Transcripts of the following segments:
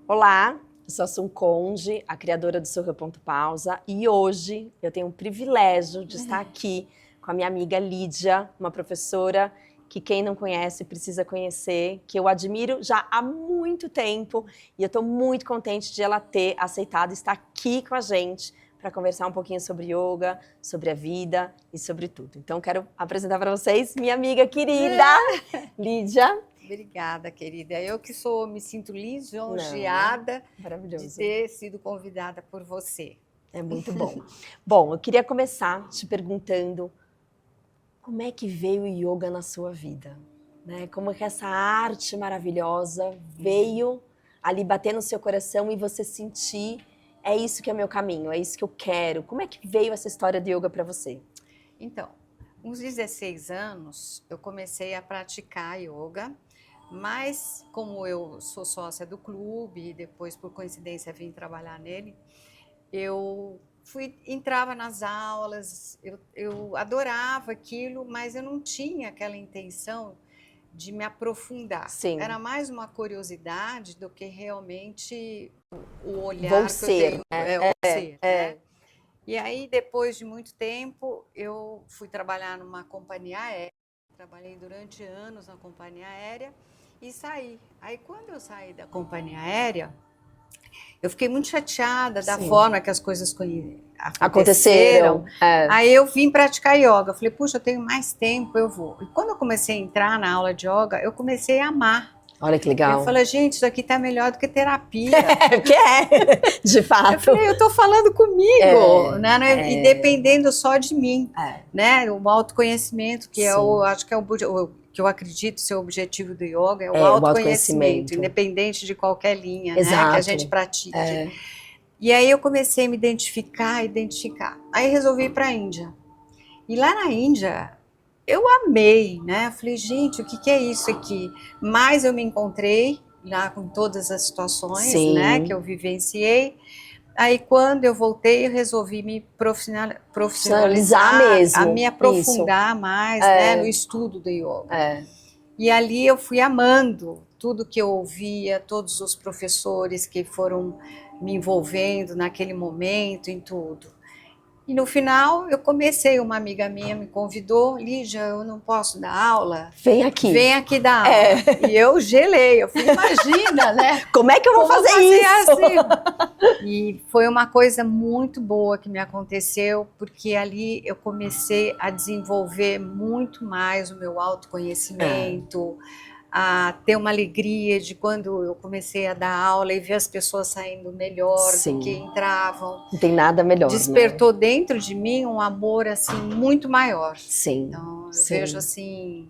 Olá, eu sou a Sun Conde, a criadora do Sorra Ponto Pausa, e hoje eu tenho o privilégio de estar aqui com a minha amiga Lídia, uma professora que quem não conhece precisa conhecer, que eu admiro já há muito tempo, e eu estou muito contente de ela ter aceitado estar aqui com a gente para conversar um pouquinho sobre yoga, sobre a vida e sobre tudo. Então quero apresentar para vocês minha amiga querida, Lídia. Obrigada, querida. Eu que me sinto lisonjeada de Maravilhoso. ter sido convidada por você. É muito bom. Bom, eu queria começar te perguntando como é que veio o yoga na sua vida? Né? Como é que essa arte maravilhosa veio ali bater no seu coração e você sentir, é isso que é meu caminho, é isso que eu quero. Como é que veio essa história do yoga para você? Então, uns 16 anos, eu comecei a praticar yoga, mas como eu sou sócia do clube e depois, por coincidência, vim trabalhar nele, eu entrava nas aulas, eu adorava aquilo, mas eu não tinha aquela intenção de me aprofundar. Sim. Era mais uma curiosidade do que realmente o olhar Vou que ser, eu tenho. Né? E aí, depois de muito tempo, eu fui trabalhar numa companhia aérea. Trabalhei durante anos na companhia aérea e saí. Aí, quando eu saí da companhia aérea, eu fiquei muito chateada da forma que as coisas aconteceram. Aí eu vim praticar yoga. Eu falei, puxa, eu tenho mais tempo, eu vou. E quando eu comecei a entrar na aula de yoga, eu comecei a amar. Olha que legal. Eu falei, gente, isso aqui tá melhor do que terapia. Que é, de fato. Eu falei, eu tô falando comigo, né? E dependendo só de mim, né? O autoconhecimento, que acho que é que eu acredito ser o objetivo do yoga, é o autoconhecimento, independente de qualquer linha, né, que a gente pratique. E aí eu comecei a me identificar. Aí resolvi ir para a Índia. E lá na Índia, eu amei, né? Falei, gente, o que é isso aqui? Mas eu me encontrei lá com todas as situações, né, que eu vivenciei. Aí, quando eu voltei, eu resolvi me profissionalizar mesmo, a me aprofundar mais, né, no estudo do yoga. E ali eu fui amando tudo que eu ouvia, todos os professores que foram me envolvendo naquele momento, em tudo. E no final, eu comecei, uma amiga minha me convidou, Lídia, eu não posso dar aula? Vem aqui. Vem aqui dar aula. E eu gelei, eu falei, imagina, né? Como é que eu vou fazer isso? Assim? E foi uma coisa muito boa que me aconteceu, porque ali eu comecei a desenvolver muito mais o meu autoconhecimento, a ter uma alegria de quando eu comecei a dar aula e ver as pessoas saindo melhor do que entravam. Não tem nada melhor. Despertou dentro de mim um amor assim muito maior. Sim. Então eu vejo assim.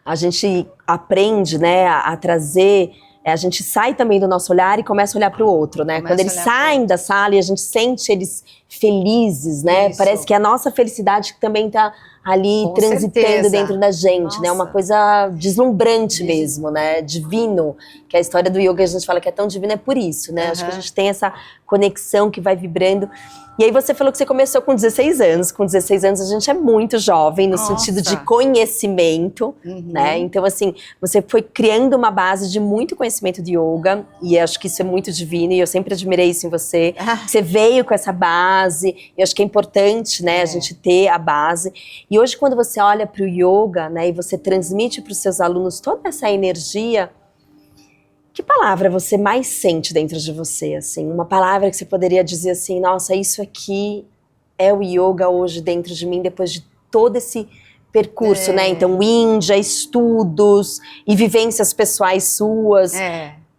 A gente aprende, né, a trazer. A gente sai também do nosso olhar e começa a olhar para o outro, né? Quando eles saem da sala e a gente sente eles felizes, né? Isso. Parece que a nossa felicidade também está ali transitando dentro da gente, né? Uma coisa deslumbrante mesmo, né? Divino, que a história do yoga a gente fala que é tão divina é por isso, né? Acho que a gente tem essa conexão que vai vibrando. E aí você falou que você começou com 16 anos. Com 16 anos a gente é muito jovem no sentido de conhecimento, né? Então assim, você foi criando uma base de muito conhecimento de yoga e acho que isso é muito divino e eu sempre admirei isso em você. Você veio com essa base, eu acho que é importante, né, a gente ter a base. E hoje quando você olha para o yoga, né, e você transmite para os seus alunos toda essa energia, que palavra você mais sente dentro de você, assim? Uma palavra que você poderia dizer assim, nossa, isso aqui é o yoga hoje dentro de mim, depois de todo esse percurso, né? Então, Índia, estudos e vivências pessoais suas.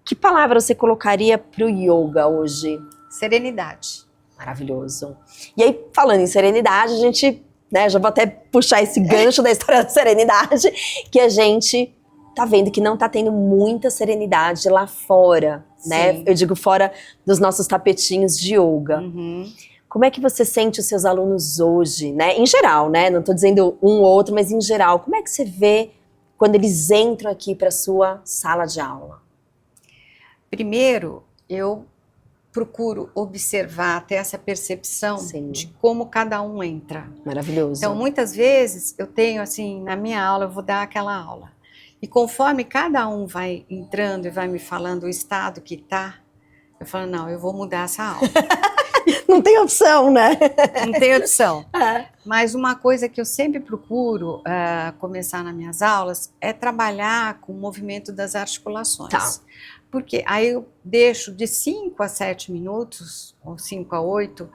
Que palavra você colocaria pro yoga hoje? Serenidade. Maravilhoso. E aí, falando em serenidade, a gente, né, já vou até puxar esse gancho da história da serenidade, que a gente tá vendo que não tá tendo muita serenidade lá fora, né? Eu digo fora dos nossos tapetinhos de yoga. Como é que você sente os seus alunos hoje, né? Em geral, né? Não tô dizendo um ou outro, mas em geral. Como é que você vê quando eles entram aqui para sua sala de aula? Primeiro, eu procuro observar, ter essa percepção de como cada um entra. Maravilhoso. Então, muitas vezes, eu tenho assim, na minha aula, eu vou dar aquela aula. E conforme cada um vai entrando e vai me falando o estado que está, Eu falo, não, eu vou mudar essa aula. Não tem opção, né? Não tem opção. Mas uma coisa que eu sempre procuro começar nas minhas aulas é trabalhar com o movimento das articulações. Tá. Porque aí eu deixo de 5 a 7 minutos, ou 5 a 8,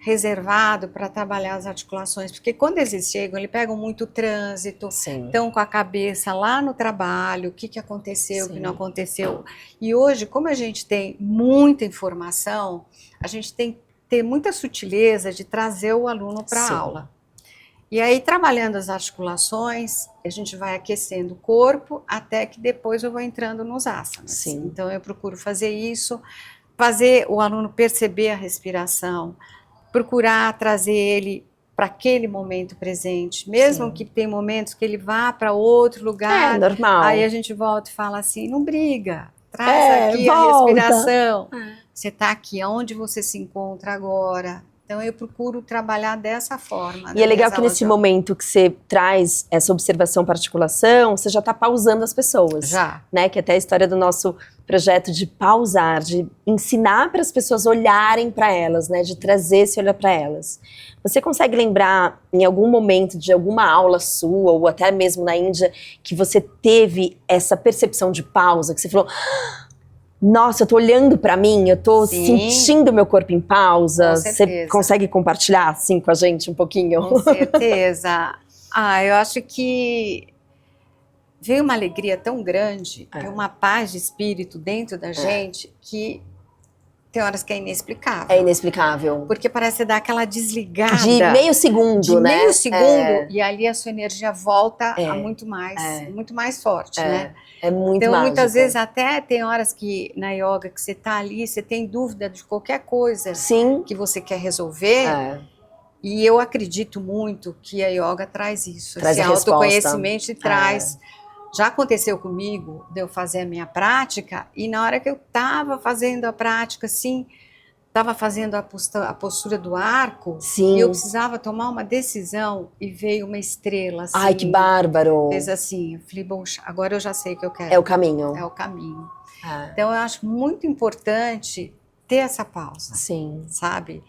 reservado para trabalhar as articulações. Porque quando eles chegam, eles pegam muito trânsito, estão com a cabeça lá no trabalho, o que aconteceu, o que não aconteceu. E hoje, como a gente tem muita informação, a gente tem que ter muita sutileza de trazer o aluno para a aula. E aí, trabalhando as articulações, a gente vai aquecendo o corpo até que depois eu vou entrando nos asanas. Então, eu procuro fazer isso, fazer o aluno perceber a respiração, procurar trazer ele para aquele momento presente, mesmo que tem momentos que ele vá para outro lugar. É normal. Aí a gente volta e fala assim, não briga, traz aqui a respiração. Você está aqui, aonde você se encontra agora? Então, eu procuro trabalhar dessa forma. E é legal que nesse momento que você traz essa observação para articulação, você já está pausando as pessoas. Já. Né? Que até a história do nosso projeto de pausar, de ensinar para as pessoas olharem para elas, né? De trazer esse olhar para elas. Você consegue lembrar, em algum momento de alguma aula sua, ou até mesmo na Índia, que você teve essa percepção de pausa, que você falou... Nossa, eu tô olhando pra mim, eu tô sentindo meu corpo em pausa. Você consegue compartilhar, assim, com a gente um pouquinho? Com certeza. Eu acho que veio uma alegria tão grande e uma paz de espírito dentro da gente que tem horas que é inexplicável. É inexplicável. Porque parece dar aquela desligada. De meio segundo, né? De meio segundo, e ali a sua energia volta a muito mais forte, né? É muito Então, mágico. muitas vezes até tem horas que na yoga que você tá ali, você tem dúvida de qualquer coisa que você quer resolver. E eu acredito muito que a yoga traz isso. Traz esse autoconhecimento e traz. Já aconteceu comigo de eu fazer a minha prática e na hora que eu estava fazendo a prática, assim, estava fazendo a postura do arco e eu precisava tomar uma decisão e veio uma estrela, assim. Ai, que bárbaro! Fez assim, eu falei, bom, agora eu já sei o que eu quero. É o caminho. É o caminho. Então, eu acho muito importante ter essa pausa. Sabe?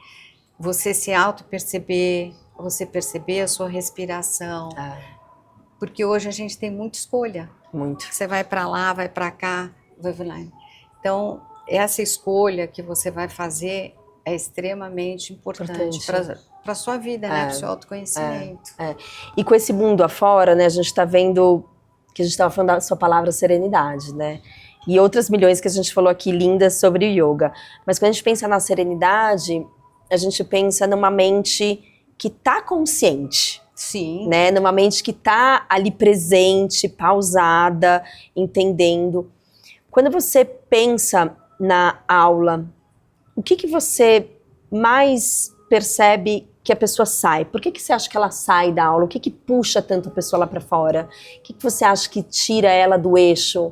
Você se auto-perceber, você perceber a sua respiração. Porque hoje a gente tem muita escolha. Muito. Você vai para lá, vai para cá, vai lá. Então, essa escolha que você vai fazer é extremamente importante para a sua vida, né? Para o seu autoconhecimento. E com esse mundo afora, né? A gente está vendo que a gente estava falando da sua palavra serenidade, né? E outras milhões que a gente falou aqui lindas sobre o yoga. Mas quando a gente pensa na serenidade, a gente pensa numa mente que está consciente. Né? Numa mente que está ali presente, pausada, entendendo. Quando você pensa na aula, o que você mais percebe que a pessoa sai? Por que você acha que ela sai da aula? O que puxa tanto a pessoa lá para fora? O que você acha que tira ela do eixo?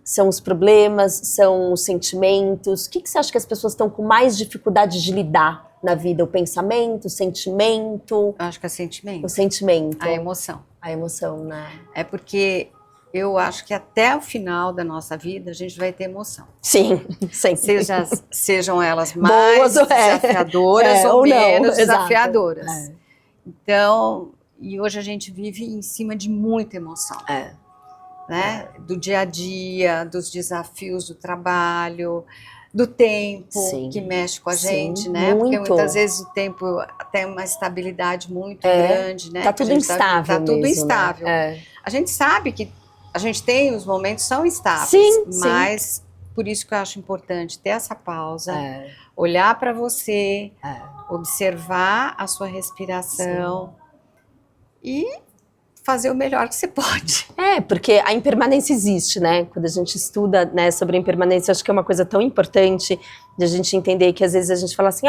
São os problemas? São os sentimentos? O que você acha que as pessoas estão com mais dificuldade de lidar na vida? O pensamento, o sentimento? Eu acho que é sentimento. O sentimento. A emoção. A emoção, né? É porque eu acho que até o final da nossa vida a gente vai ter emoção. Sim, sempre. Sejam elas mais desafiadoras ou menos desafiadoras. Então, e hoje a gente vive em cima de muita emoção. Né? Do dia a dia, dos desafios do trabalho, do tempo que mexe com a gente, né? Muito. Porque muitas vezes o tempo tem uma estabilidade muito grande, né? Tá tudo instável. Tá tudo instável. Né? A gente sabe que a gente tem, os momentos são estáveis, mas por isso que eu acho importante ter essa pausa, olhar para você, observar a sua respiração e fazer o melhor que você pode. Porque a impermanência existe, né? Quando a gente estuda, né, sobre a impermanência, acho que é uma coisa tão importante de a gente entender que às vezes a gente fala assim,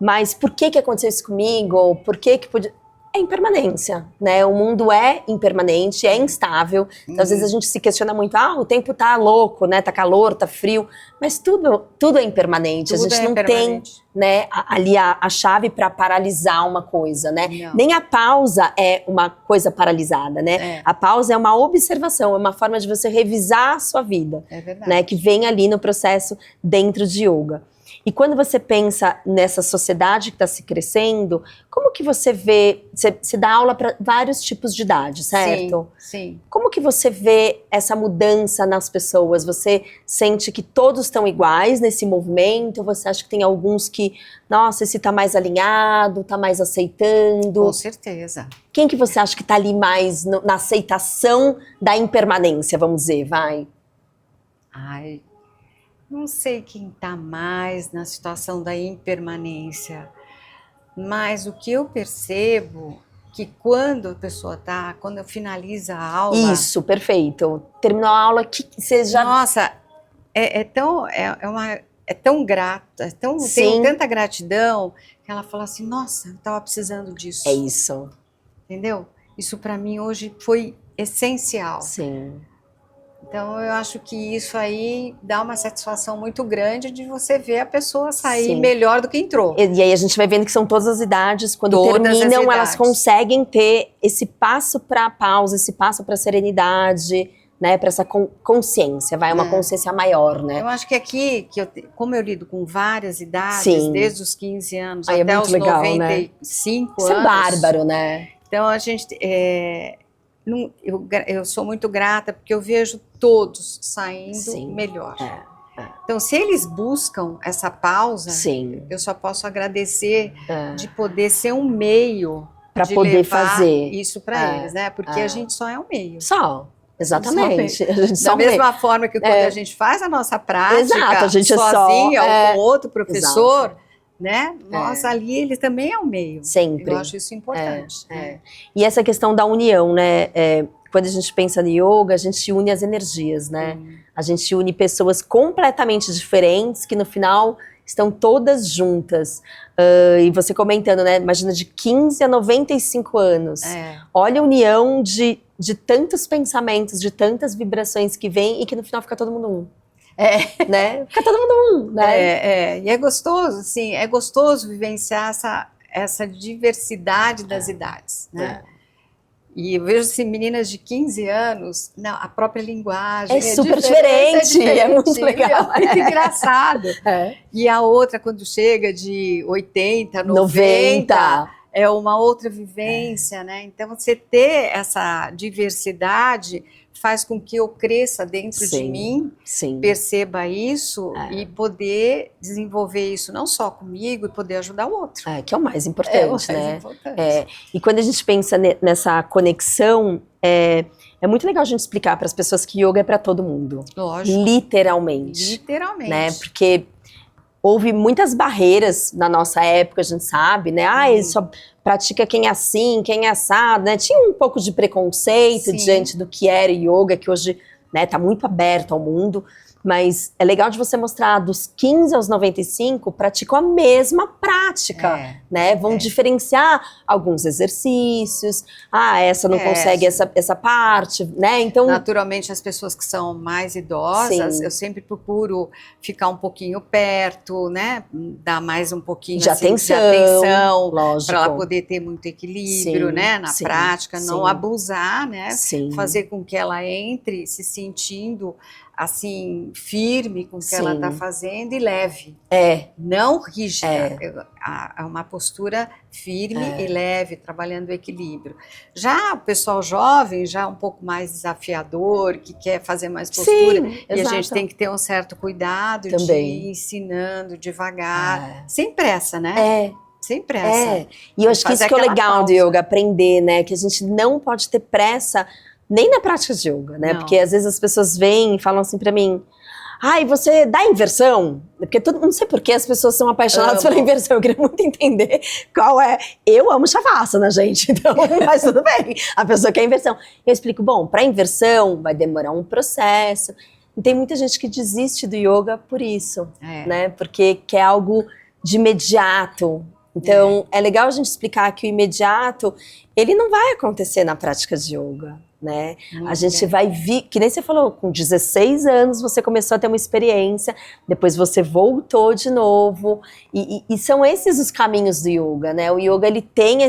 mas por que aconteceu isso comigo? Ou por que podia... é impermanência, né? O mundo é impermanente, é instável. Então, às vezes a gente se questiona muito, o tempo tá louco, né? Tá calor, tá frio, mas tudo é impermanente. A gente não tem, né, ali a chave para paralisar uma coisa, né? Não. Nem a pausa é uma coisa paralisada, né? A pausa é uma observação, é uma forma de você revisar a sua vida, né? Que vem ali no processo dentro de yoga. E quando você pensa nessa sociedade que está se crescendo, como que você vê, você dá aula para vários tipos de idade, certo? Sim. Como que você vê essa mudança nas pessoas? Você sente que todos estão iguais nesse movimento? Você acha que tem alguns que, nossa, esse está mais alinhado, está mais aceitando? Com certeza. Quem que você acha que está ali mais na aceitação da impermanência, vamos dizer, vai? Não sei quem está mais na situação da impermanência, mas o que eu percebo que quando a pessoa quando finaliza a aula... Isso, perfeito. Terminou a aula, que você já... Nossa, é tão grata, tem tanta gratidão, que ela fala assim, nossa, eu estava precisando disso. É isso. Entendeu? Isso para mim hoje foi essencial. Sim. Então, eu acho que isso aí dá uma satisfação muito grande de você ver a pessoa sair melhor do que entrou. E aí a gente vai vendo que são todas as idades, quando terminam, elas conseguem ter esse passo para a pausa, esse passo para a serenidade, né, para essa consciência, uma consciência maior, né? Eu acho que aqui, como eu lido com várias idades, desde os 15 anos até os legal, 95 anos. Isso é bárbaro, né? Então, a gente... eu sou muito grata porque eu vejo todos saindo melhor. Então, se eles buscam essa pausa, eu só posso agradecer de poder ser um meio para poder fazer isso para eles, né? Porque a gente só é um meio. Exatamente. A gente da mesma forma que quando a gente faz a nossa prática a gente sozinha ou com outro professor, né? Nós ali, ele também é um meio. Sempre. Eu acho isso importante. E essa questão da união, né? Quando a gente pensa no yoga, a gente une as energias, né? A gente une pessoas completamente diferentes que no final estão todas juntas. E você comentando, né? Imagina de 15 a 95 anos. Olha a união de tantos pensamentos, de tantas vibrações que vem e que no final fica todo mundo um. Né? Fica todo mundo um, né? E é gostoso, assim, é gostoso vivenciar essa diversidade das idades, né? E eu vejo assim, meninas de 15 anos, a própria linguagem é super diferente, é muito legal. É muito engraçado. E a outra, quando chega de 80, 90, é uma outra vivência, né? Então, você ter essa diversidade faz com que eu cresça dentro de mim, perceba isso e poder desenvolver isso não só comigo e poder ajudar o outro. Que é o mais importante, né? E quando a gente pensa nessa conexão, é muito legal a gente explicar para as pessoas que yoga é para todo mundo. Lógico. Literalmente. Né? Porque houve muitas barreiras na nossa época, a gente sabe, né? Só pratica quem é assim, quem é assado, né? Tinha um pouco de preconceito diante do que era yoga, que hoje, né, tá muito aberto ao mundo. Mas é legal de você mostrar, dos 15 aos 95, praticam a mesma prática, né? Vão diferenciar alguns exercícios. Essa não consegue essa parte, né? Então, naturalmente, as pessoas que são mais idosas, eu sempre procuro ficar um pouquinho perto, né? Dar mais um pouquinho de atenção para ela poder ter muito equilíbrio, né? Na prática, não abusar, né? Fazer com que ela entre se sentindo assim, firme com o que ela está fazendo e leve. Não rígida. É uma postura firme e leve, trabalhando o equilíbrio. Já o pessoal jovem, já um pouco mais desafiador, que quer fazer mais postura, e a gente tem que ter um certo cuidado de ir ensinando devagar, sem pressa, né? Sem pressa. E eu acho que isso que é o legal do yoga, aprender, né? Que a gente não pode ter pressa nem na prática de yoga, né? Porque às vezes as pessoas vêm e falam assim pra mim, você dá inversão? Porque não sei por que as pessoas são apaixonadas pela inversão. Eu queria muito entender qual é. Eu amo Shavasana, gente, então, mas tudo bem. A pessoa quer inversão. Eu explico, pra inversão vai demorar um processo. E tem muita gente que desiste do yoga por isso, né? Porque quer algo de imediato. Então, é legal a gente explicar que o imediato, ele não vai acontecer na prática de yoga, né? A gente vai vir, que nem você falou, com 16 anos você começou a ter uma experiência, depois você voltou de novo, e são esses os caminhos do yoga, né? O yoga, ele tem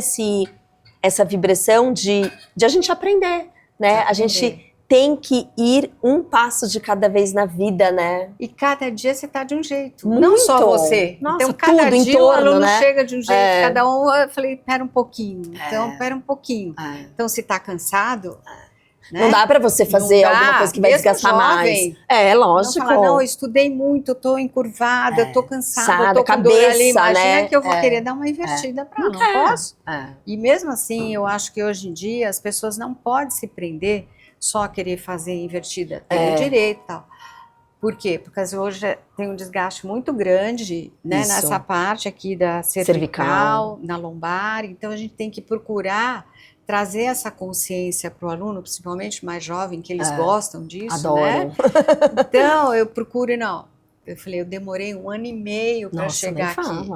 essa vibração de a gente aprender, né? A gente tem que ir um passo de cada vez na vida, né? E cada dia você tá de um jeito, Muito. não só você. Nossa, então, cada tudo dia em torno, o aluno né? chega de um jeito, cada um, eu falei, pera um pouquinho, então pera um pouquinho. Então, se tá cansado... Né? Não dá pra você fazer alguma coisa que vai desgastar mais. Lógico. Não, falar, não, eu estudei muito, eu tô encurvada, eu tô cansada, eu tô com cabeça, dor ali. Imagina, né? Que eu vou querer dar uma invertida pra não posso. E mesmo assim, eu acho que hoje em dia as pessoas não podem se prender só a querer fazer invertida. Tem o direito e tal. Por quê? Porque hoje tem um desgaste muito grande, né, nessa parte aqui da cervical, na lombar. Então a gente tem que procurar trazer essa consciência para o aluno, principalmente mais jovem, que eles gostam disso, adoram, né? Então, eu procuro, eu falei, eu demorei 1 ano e meio para chegar aqui.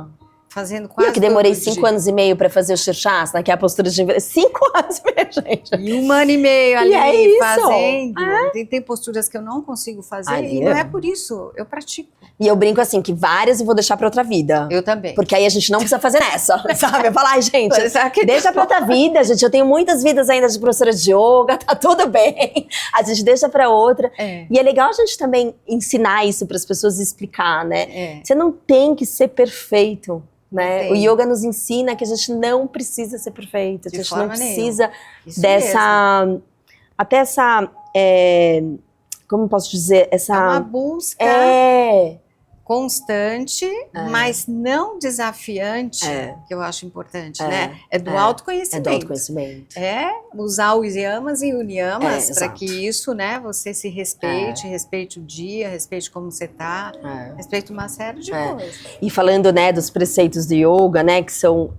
Fazendo quase. Eu que demorei 5 anos e meio para fazer o Shirshasana, que é a postura de 5 anos e meio, gente. E 1 ano e meio ali fazendo. Tem posturas que eu não consigo fazer e não é por isso, eu pratico. E eu brinco assim, que várias eu vou deixar pra outra vida. Eu também. Porque aí a gente não precisa fazer nessa, sabe? Eu falo, ai, gente, deixa pra outra vida, gente. Eu tenho muitas vidas ainda de professora de yoga, tá tudo bem. A gente deixa pra outra. E é legal a gente também ensinar isso pras pessoas e explicar, né? Você não tem que ser perfeito. Né? O yoga nos ensina que a gente não precisa ser perfeito, a gente não precisa até essa, como eu posso dizer, essa... É uma busca constante, mas não desafiante, que eu acho importante, né? É do autoconhecimento. É do autoconhecimento. Usar os yamas e uniyamas para que isso, né, você se respeite, respeite o dia, respeite como você tá, respeite uma série de coisas. E falando, né, dos preceitos do yoga, né, que são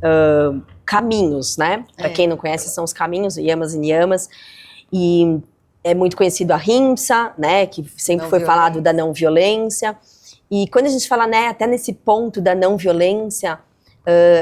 caminhos, né? Para quem não conhece, são os caminhos, yamas e niyamas. E é muito conhecido a Ahimsa, né, que sempre foi falado da não violência. E quando a gente fala, né, até nesse ponto da não violência,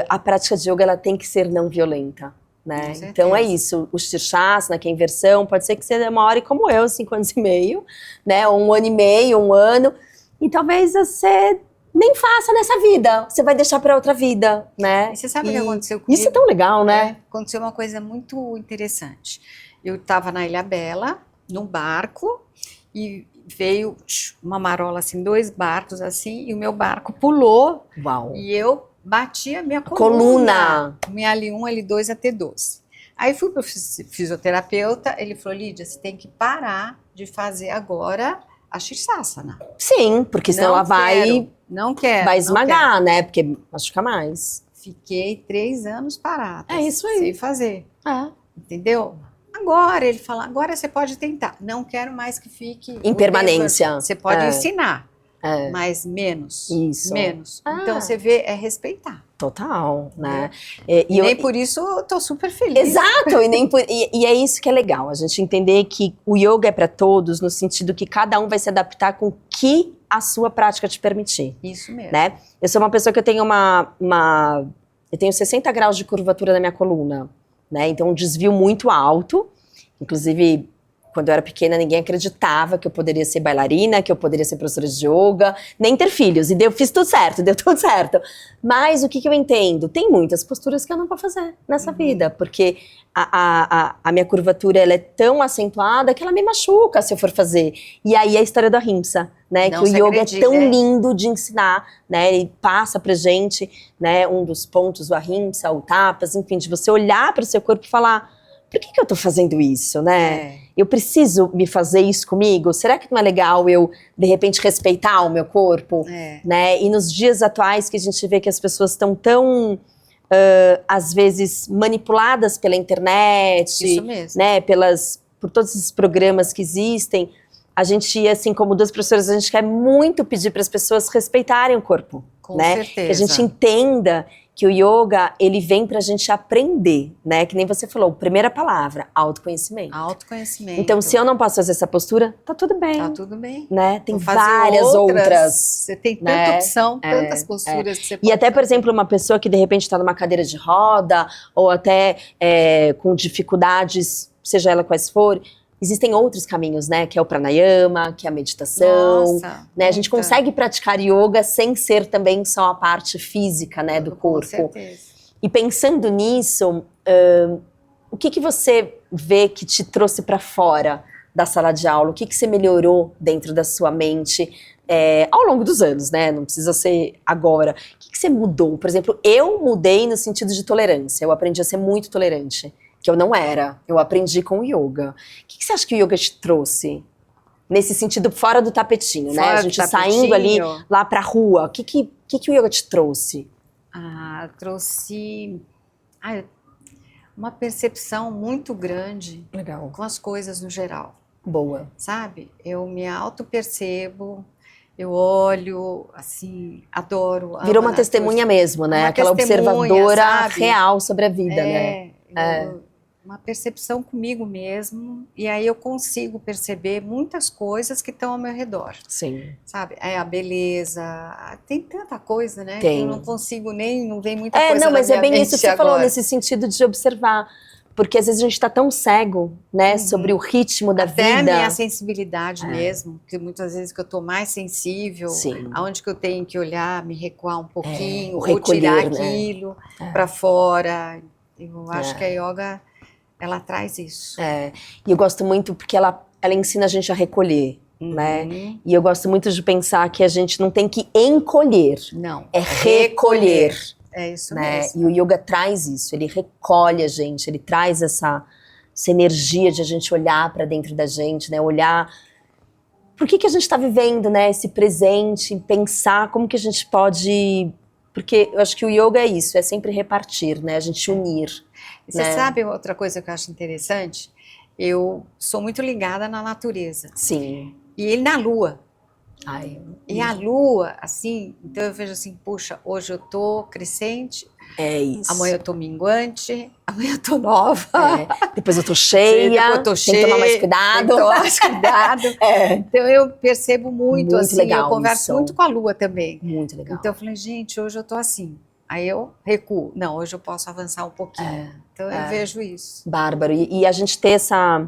a prática de yoga ela tem que ser não violenta, né? Então é isso, o Shirshasana, que é a inversão, pode ser que você demore como eu, 5 anos e meio, né, ou 1 ano e meio, 1 ano, e talvez você nem faça nessa vida, você vai deixar para outra vida, né? E você sabe o que aconteceu comigo? Isso é tão legal, né? Aconteceu uma coisa muito interessante. Eu estava na Ilha Bela, num barco, e veio uma marola, assim, 2 barcos, assim, e o meu barco pulou. Uau. E eu bati a minha coluna. Minha L1, L2, T12. Aí fui para o fisioterapeuta, ele falou, Lídia, você tem que parar de fazer agora a Shirshasana. Sim, porque senão ela vai esmagar, né? Porque machuca mais. Fiquei 3 anos parada. É isso aí. Sem fazer. Entendeu? Agora, ele fala, agora você pode tentar. Não quero mais que fique... Em permanência. Você pode ensinar, mas menos. Isso. Menos. Então, você vê, é respeitar. Total, né? E nem por isso eu tô super feliz. Exato, e é isso que é legal, a gente entender que o yoga é para todos, no sentido que cada um vai se adaptar com o que a sua prática te permitir. Isso mesmo. Né? Eu sou uma pessoa que eu tenho eu tenho 60 graus de curvatura na minha coluna. Né? Então, um desvio muito alto. Inclusive, quando eu era pequena, ninguém acreditava que eu poderia ser bailarina, que eu poderia ser professora de yoga, nem ter filhos. E eu fiz tudo certo, deu tudo certo. Mas o que eu entendo? Tem muitas posturas que eu não vou fazer nessa vida, porque a minha curvatura ela é tão acentuada que ela me machuca se eu for fazer. E aí a história do Ahimsa, né? Não, que o yoga é tão lindo de ensinar, né? Ele passa pra gente, né, um dos pontos do Ahimsa, o tapas, enfim, de você olhar para o seu corpo e falar, por que eu tô fazendo isso, né? Eu preciso me fazer isso comigo? Será que não é legal eu, de repente, respeitar o meu corpo? Né? E nos dias atuais que a gente vê que as pessoas estão tão, às vezes, manipuladas pela internet, isso mesmo. Né? Por todos esses programas que existem, a gente, assim, como 2 professoras, a gente quer muito pedir para as pessoas respeitarem o corpo. Com né? certeza. Que a gente entenda que o yoga, ele vem pra gente aprender, né? Que nem você falou, primeira palavra, autoconhecimento. Autoconhecimento. Então, se eu não posso fazer essa postura, tá tudo bem. Tá tudo bem. Né? Tem várias outras. Você tem tanta opção, tantas posturas que você pode E até, por fazer. exemplo, uma pessoa que de repente está numa cadeira de roda, ou até com dificuldades, seja ela quais for, existem outros caminhos, né? Que é o pranayama, que é a meditação. Nossa, né? A gente consegue praticar yoga sem ser também só a parte física, né, do corpo. Com certeza. E pensando nisso, o que você vê que te trouxe para fora da sala de aula? O que você melhorou dentro da sua mente ao longo dos anos, né? Não precisa ser agora. O que você mudou? Por exemplo, eu mudei no sentido de tolerância. Eu aprendi a ser muito tolerante, que eu não era. Eu aprendi com o yoga. O que você acha que o yoga te trouxe? Nesse sentido, fora do tapetinho, né? A gente saindo ali lá pra rua. O que o yoga te trouxe? Trouxe uma percepção muito grande Legal. com as coisas no geral. Boa. Sabe? Eu me auto-percebo, eu olho, assim, adoro. Virou uma testemunha mesmo, né? Aquela observadora, sabe? Real sobre a vida, né? Uma percepção comigo mesmo, e aí eu consigo perceber muitas coisas que estão ao meu redor. Sim. Sabe? A beleza, tem tanta coisa, né? Tem. Que eu não consigo não vem muita coisa não, mas na é minha bem isso que você agora. falou, nesse sentido de observar. Porque às vezes a gente está tão cego, né, sobre o ritmo da vida. Até a minha sensibilidade mesmo, que muitas vezes que eu tô mais sensível, Sim. aonde que eu tenho que olhar, me recuar um pouquinho, ou recolher, tirar aquilo para fora. Eu acho que a yoga, ela traz isso. E eu gosto muito porque ela ensina a gente a recolher, né? E eu gosto muito de pensar que a gente não tem que encolher. Não. É recolher. É isso né? mesmo. E o yoga traz isso, ele recolhe a gente, ele traz essa energia de a gente olhar para dentro da gente, né? Olhar por que a gente está vivendo, né? Esse presente, pensar como que a gente pode... Porque eu acho que o yoga é isso, é sempre repartir, né? A gente unir. Você sabe outra coisa que eu acho interessante? Eu sou muito ligada na natureza. Sim. E na lua. E a lua, assim, então eu vejo assim, puxa, hoje eu tô crescente, isso. Amanhã eu tô minguante, amanhã eu tô nova. Depois eu tô cheia, tem que tomar mais cuidado. Tem que tomar mais cuidado. Então eu percebo muito assim, legal eu converso isso. muito com a lua também. Muito legal. Então eu falei, gente, hoje eu tô assim. Aí eu recuo. Não, hoje eu posso avançar um pouquinho. Então eu vejo isso. Bárbaro. E a gente ter essa...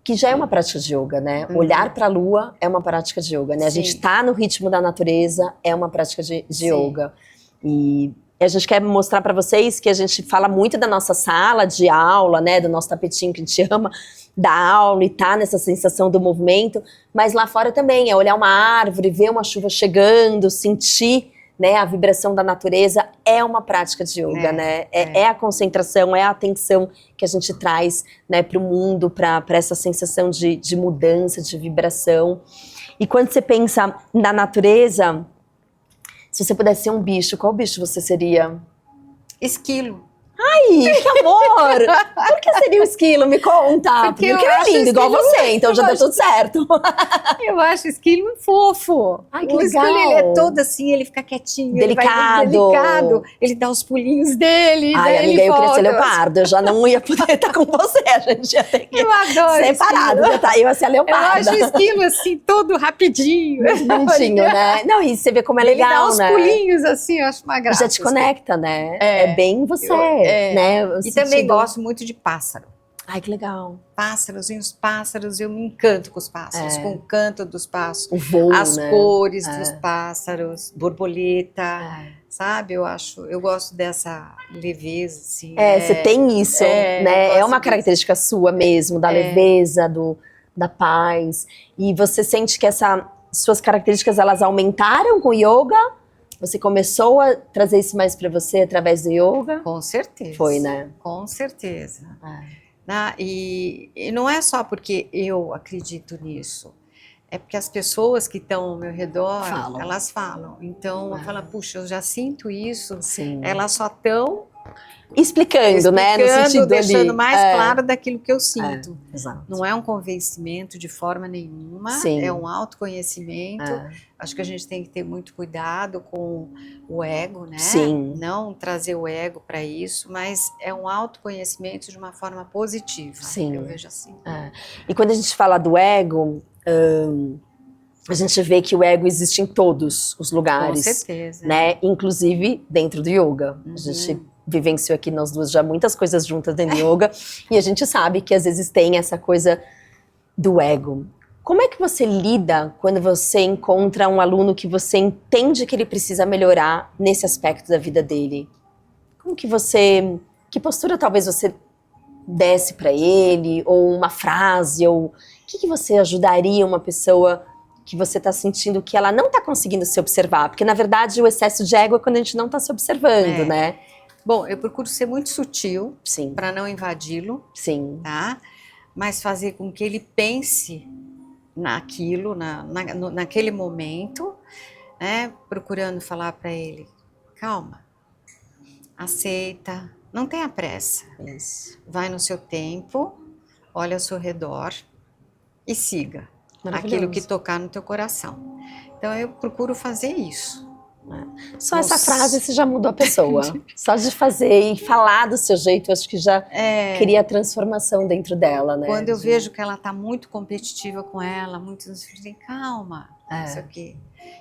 Que já é uma prática de yoga, né? Olhar para a lua é uma prática de yoga, né? A gente tá no ritmo da natureza, é uma prática de yoga. E a gente quer mostrar para vocês que a gente fala muito da nossa sala de aula, né? Do nosso tapetinho que a gente ama, da aula e tá nessa sensação do movimento. Mas lá fora também é olhar uma árvore, ver uma chuva chegando, sentir... né, a vibração da natureza é uma prática de yoga, né? É a concentração, é a atenção que a gente traz, né, para o mundo, para essa sensação de mudança, de vibração. E quando você pensa na natureza, se você pudesse ser um bicho, qual bicho você seria? Esquilo. Ai, que amor! Por que seria o esquilo? Me conta. Porque eu é lindo, igual você, então já deu tudo certo. Eu acho o esquilo fofo. Ai, que o legal. esquilo, ele é todo assim, ele fica quietinho. Delicado. Ele vai delicado, ele dá os pulinhos dele. Ai, amiga, eu queria ser leopardo, eu já não ia poder estar com você, a gente ia ter que eu adoro separado, eu ia ser a leoparda. Eu acho o esquilo assim, todo rapidinho. Muito bonitinho, né? Não, e você vê como é legal, ele dá os né? pulinhos assim, eu acho uma graça. Já te conecta, né? É bem você. Né? E também gosto muito de pássaro. Ai, que legal. Pássaros, e os pássaros, eu me encanto com os pássaros, com o canto dos pássaros, o voo, as né? cores dos pássaros, borboleta, sabe? Eu gosto dessa leveza, assim. Você tem isso, né? É uma característica sua mesmo, da leveza, da paz. E você sente que suas características, elas aumentaram com o yoga? Você começou a trazer isso mais para você através do yoga? Com certeza. Foi, né? Com certeza. E não é só porque eu acredito nisso. É porque as pessoas que estão ao meu redor, elas falam. Então, eu falo, puxa, eu já sinto isso. Sim. Elas só estão explicando, né? No sentido deixando ali. mais claro daquilo que eu sinto. Exato. Não é um convencimento de forma nenhuma, Sim. É um autoconhecimento. Acho que a gente tem que ter muito cuidado com o ego, né? Sim. Não trazer o ego para isso, mas é um autoconhecimento de uma forma positiva. Sim. Eu vejo assim. E quando a gente fala do ego, a gente vê que o ego existe em todos os lugares. Com certeza. Né? Inclusive dentro do yoga. A gente vivenciou aqui nós duas já muitas coisas juntas dentro do yoga e a gente sabe que às vezes tem essa coisa do ego. Como é que você lida quando você encontra um aluno que você entende que ele precisa melhorar nesse aspecto da vida dele? Como que você... Que postura talvez você desse para ele? Ou uma frase? Ou o que você ajudaria uma pessoa que você está sentindo que ela não está conseguindo se observar? Porque, na verdade, o excesso de ego é quando a gente não está se observando, né? Bom, eu procuro ser muito sutil para não invadi-lo, Sim. Tá? Mas fazer com que ele pense naquilo, naquele momento, né? Procurando falar para ele, calma, aceita, não tenha pressa, vai no seu tempo, olha ao seu redor e siga aquilo que tocar no teu coração. Então eu procuro fazer isso. Só essa frase você já mudou a pessoa. Só de fazer e falar do seu jeito, eu acho que já cria a transformação dentro dela, né? Quando eu vejo que ela está muito competitiva com ela, muitas vezes eu digo, calma, isso aqui.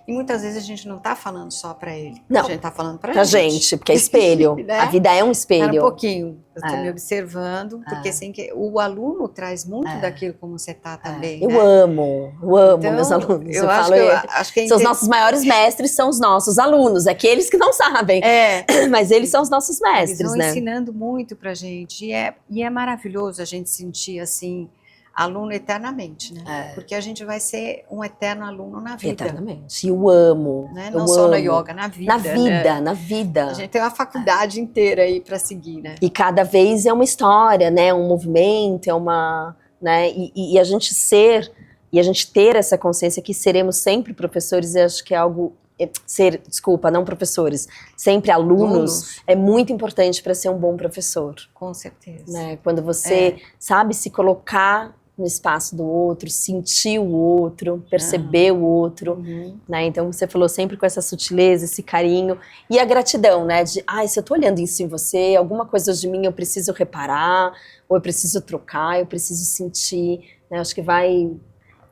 E muitas vezes a gente não está falando só para ele, não, a gente está falando para a gente, porque é espelho. Né? A vida é um espelho. Para um pouquinho, eu estou me observando, porque assim, o aluno traz muito daquilo como você está também. Eu né? amo então, meus alunos. Eu acho que são os nossos maiores mestres, são os nossos alunos, aqueles que não sabem. Mas eles são os nossos mestres, eles vão né? ensinando muito pra gente. E é maravilhoso a gente sentir assim, aluno eternamente, né? Porque a gente vai ser um eterno aluno na vida. Eternamente. E eu amo. Né? Não só no yoga, na vida. Na vida, né? na vida. A gente tem uma faculdade inteira aí para seguir, né? E cada vez é uma história, né? Um movimento, é uma... Né? E a gente ser... E a gente ter essa consciência que seremos sempre professores, eu acho que é algo... não professores, sempre alunos, é muito importante para ser um bom professor. Com certeza. Né? Quando você sabe se colocar no espaço do outro, sentir o outro, perceber o outro, né? Então você falou sempre com essa sutileza, esse carinho e a gratidão, né? De, se eu tô olhando isso em você, alguma coisa de mim eu preciso reparar, ou eu preciso trocar, eu preciso sentir, né? Acho que vai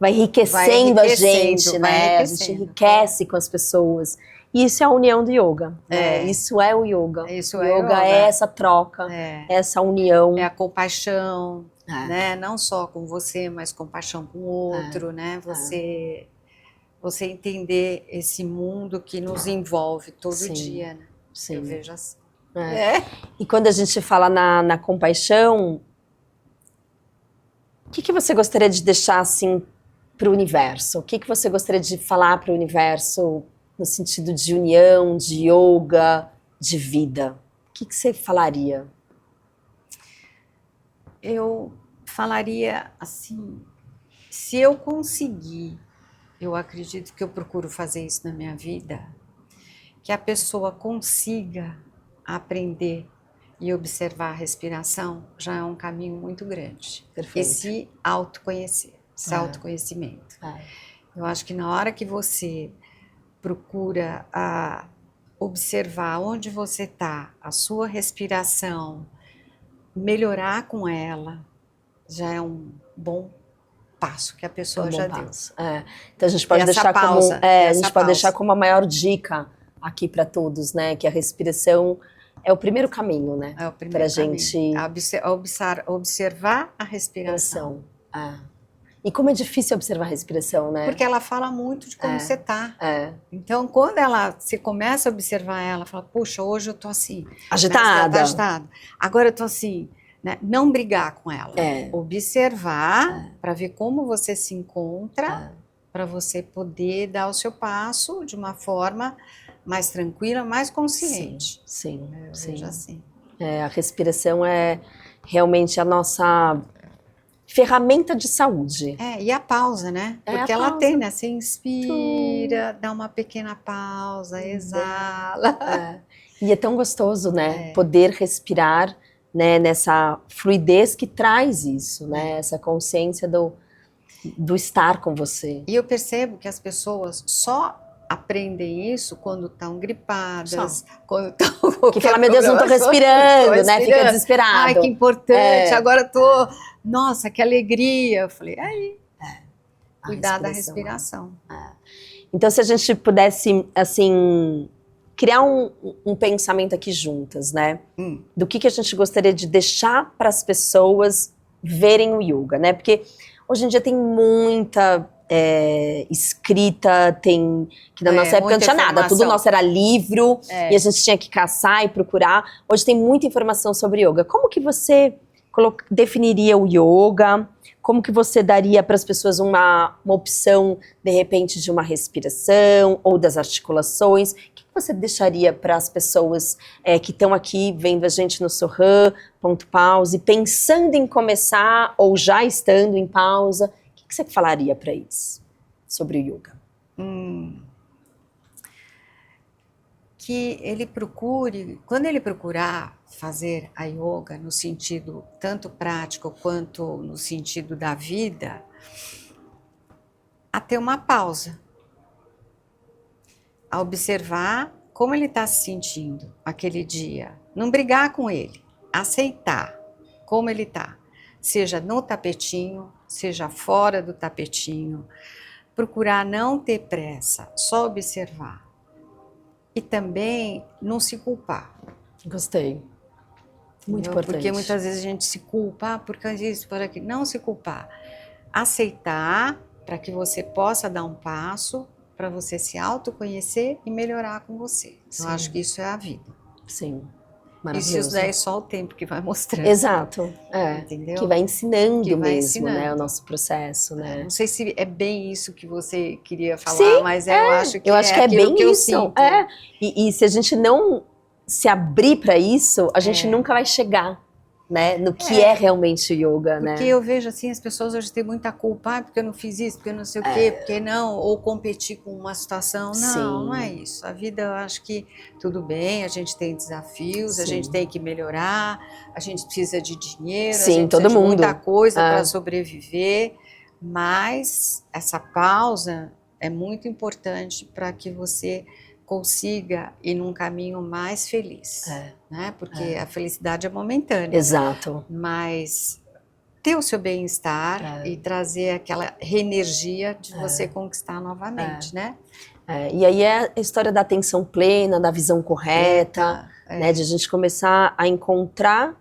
enriquecendo a gente, né? A gente enriquece com as pessoas. E isso é a união do yoga. Né? Isso é o yoga. Isso yoga é essa troca, essa união. É a compaixão, né? Não só com você, mas compaixão com o outro, né? Você entender esse mundo que nos envolve todo dia, né? Sim. Eu vejo assim. E quando a gente fala na compaixão, o que você gostaria de deixar assim para o universo? O que você gostaria de falar para o universo no sentido de união, de yoga, de vida? O que você falaria? Eu falaria assim, se eu conseguir, eu acredito que eu procuro fazer isso na minha vida, que a pessoa consiga aprender e observar a respiração, já é um caminho muito grande. Perfeito. Esse autoconhecer, esse autoconhecimento. Eu acho que na hora que você procura observar onde você está, a sua respiração, melhorar com ela, já é um bom passo que a pessoa já deu. Então a gente pode deixar como a maior dica aqui para todos, né? Que a respiração é o primeiro caminho, né? É o primeiro caminho. Gente observar a respiração. E como é difícil observar a respiração, né? Porque ela fala muito de como você tá. Então, quando você começa a observar ela, fala, puxa, hoje eu tô assim. Agitada. Agora eu tô assim. Né? Não brigar com ela. Observar para ver como você se encontra, para você poder dar o seu passo de uma forma mais tranquila, mais consciente. Sim. Vejo assim. A respiração é realmente a nossa ferramenta de saúde. E a pausa, né? Porque ela tem, né? Você inspira, dá uma pequena pausa, exala. E é tão gostoso, né? Poder respirar, né, nessa fluidez que traz isso, né? Essa consciência do estar com você. E eu percebo que as pessoas só aprendem isso quando estão gripadas, quando estão... Que fala, meu Deus, não tô respirando, né? Fica desesperado. Ai, que importante, agora tô... Nossa, que alegria. Eu falei, aí, cuidar da respiração. Então, se a gente pudesse, assim, criar um pensamento aqui juntas, né? Do que a gente gostaria de deixar para as pessoas verem o yoga, né? Porque hoje em dia tem muita escrita, tem... Que na nossa época não tinha nada, tudo nosso era livro, e a gente tinha que caçar e procurar. Hoje tem muita informação sobre yoga. Como que você definiria o yoga? Como que você daria para as pessoas uma opção, de repente, de uma respiração ou das articulações? O que você deixaria para as pessoas que estão aqui vendo a gente no Soham.pause, pensando em começar ou já estando em pausa? O que você falaria para eles sobre o yoga? Que ele procure, quando ele procurar fazer a yoga no sentido tanto prático quanto no sentido da vida, a ter uma pausa, a observar como ele está se sentindo aquele dia, não brigar com ele, aceitar como ele está, seja no tapetinho, seja fora do tapetinho, procurar não ter pressa, só observar. E também não se culpar. Gostei. Muito importante. Porque muitas vezes a gente se culpa, porque isso, por aqui. Não se culpar. Aceitar para que você possa dar um passo, para você se autoconhecer e melhorar com você. Então, acho que isso é a vida. Sim. Maravilhoso. Isso daí é só o tempo que vai mostrando. Exato. Entendeu? Que vai ensinando que vai mesmo, ensinando. né? O nosso processo, né? Não sei se é bem isso que você queria falar, Sim, mas eu acho que é bem que isso. Eu sinto. E se a gente não se abrir para isso, a gente nunca vai chegar, né? No que é realmente yoga, né? Porque eu vejo assim, as pessoas hoje têm muita culpa, porque eu não fiz isso, porque eu não sei o quê, porque não, ou competir com uma situação. Não, não é isso. A vida, eu acho que tudo bem, a gente tem desafios, a gente tem que melhorar, a gente precisa de dinheiro, a gente precisa de muita coisa para sobreviver, mas essa pausa é muito importante para que você consiga ir num caminho mais feliz, né? Porque a felicidade é momentânea. Exato. Mas ter o seu bem-estar e trazer aquela reenergia de você conquistar novamente, né? E aí é a história da atenção plena, da visão correta, né? De a gente começar a encontrar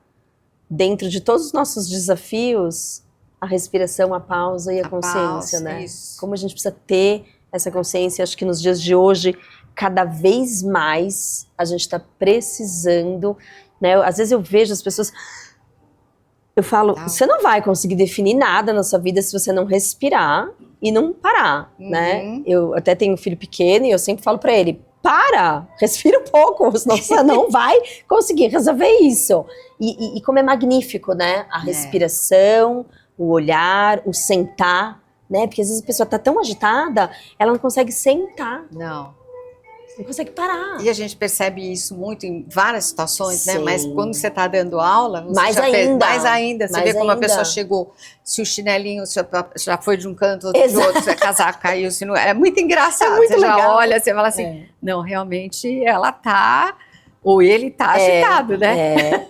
dentro de todos os nossos desafios a respiração, a pausa e a consciência, né? Isso. Como a gente precisa ter essa consciência, acho que nos dias de hoje cada vez mais a gente está precisando, né? Às vezes eu vejo as pessoas, eu falo, você não vai conseguir definir nada na sua vida se você não respirar e não parar, né? Eu até tenho um filho pequeno e eu sempre falo para ele, respira um pouco, senão você não vai conseguir resolver isso. E como é magnífico, né? A respiração, o olhar, o sentar, né? Porque às vezes a pessoa tá tão agitada, ela não consegue sentar. Não consegue parar. E a gente percebe isso muito em várias situações, né? Mas quando você está dando aula, você mais ainda. Você vê como a pessoa chegou, se o chinelinho já foi de um canto, outro de outro, se o casaco caiu, se não... É muito engraçado. Você já olha, você fala assim, não, realmente ela tá... Ou ele tá agitado, né?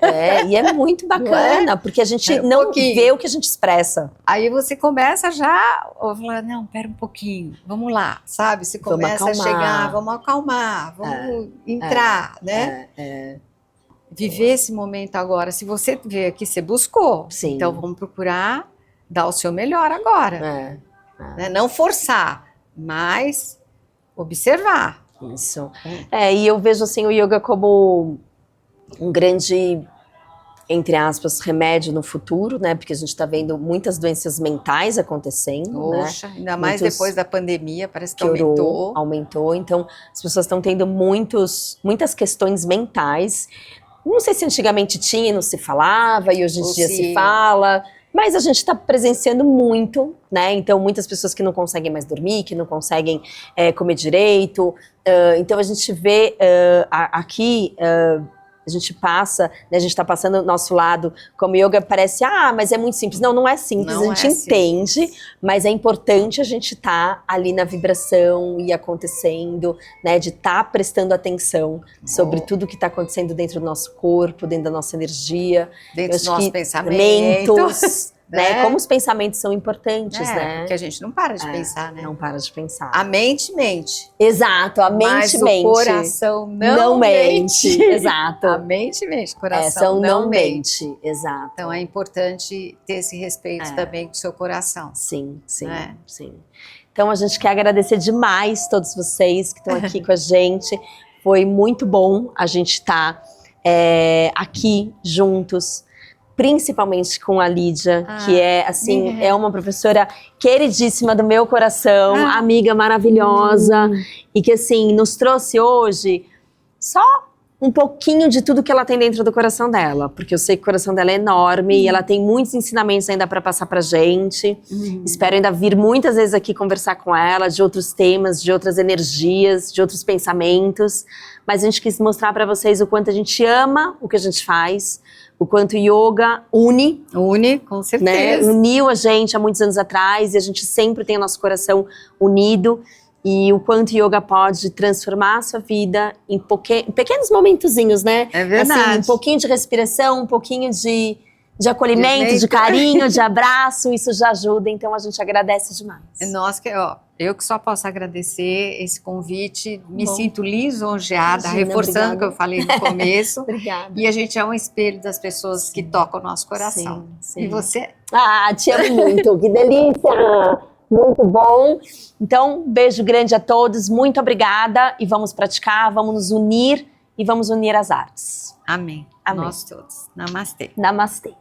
E é muito bacana, porque a gente não vê o que a gente expressa. Aí você começa já a falar, não, pera um pouquinho, vamos lá, sabe? Você começa a chegar, vamos acalmar, vamos entrar, né? Viver esse momento agora. Se você vê que você buscou, então vamos procurar dar o seu melhor agora. Né? Não forçar, mas observar. Isso. E eu vejo assim o yoga como um grande, entre aspas, remédio no futuro, né? Porque a gente está vendo muitas doenças mentais acontecendo, Poxa, né? Ainda mais depois da pandemia, parece que aumentou. Aumentou, então as pessoas estão tendo muitas questões mentais. Não sei se antigamente tinha e não se falava, e hoje em dia se fala. Mas a gente está presenciando muito, né? Então, muitas pessoas que não conseguem mais dormir, que não conseguem comer direito. Então, a gente vê aqui... a gente passa, né, a gente está passando do nosso lado, como yoga parece, mas é muito simples. Não, não é simples, a gente entende, mas é importante a gente estar ali na vibração e acontecendo, né, de estar prestando atenção sobre tudo que está acontecendo dentro do nosso corpo, dentro da nossa energia. Dentro dos nossos pensamentos. Né? Como os pensamentos são importantes, né? Porque a gente não para de pensar, né? Não para de pensar. A mente mente. Exato, a mente mente. Mas o coração não mente. Exato. A mente mente, o coração não mente. Exato. Então é importante ter esse respeito também com o seu coração. Sim, sim, sim. Então a gente quer agradecer demais todos vocês que estão aqui com a gente. Foi muito bom a gente estar aqui juntos. Principalmente com a Lídia, que é, assim, é uma professora queridíssima do meu coração, amiga maravilhosa, e que, assim, nos trouxe hoje só um pouquinho de tudo que ela tem dentro do coração dela, porque eu sei que o coração dela é enorme e ela tem muitos ensinamentos ainda para passar pra gente. Espero ainda vir muitas vezes aqui conversar com ela de outros temas, de outras energias, de outros pensamentos, mas a gente quis mostrar para vocês o quanto a gente ama o que a gente faz, o quanto o yoga une. Une, com certeza. Né? Uniu a gente há muitos anos atrás e a gente sempre tem o nosso coração unido. E o quanto o yoga pode transformar a sua vida em pequenos momentozinhos, né? É verdade. Assim, um pouquinho de respiração, um pouquinho de acolhimento, de carinho, de abraço, isso já ajuda, então a gente agradece demais. Eu que só posso agradecer esse convite, me sinto lisonjeada, reforçando o que eu falei no começo. Obrigada. E a gente é um espelho das pessoas que tocam o nosso coração. Sim. E você? Te amo muito, que delícia! Muito bom. Então, um beijo grande a todos, muito obrigada e vamos praticar, vamos nos unir e vamos unir as artes. Amém. Amém. Nós todos. Namastê. Namastê.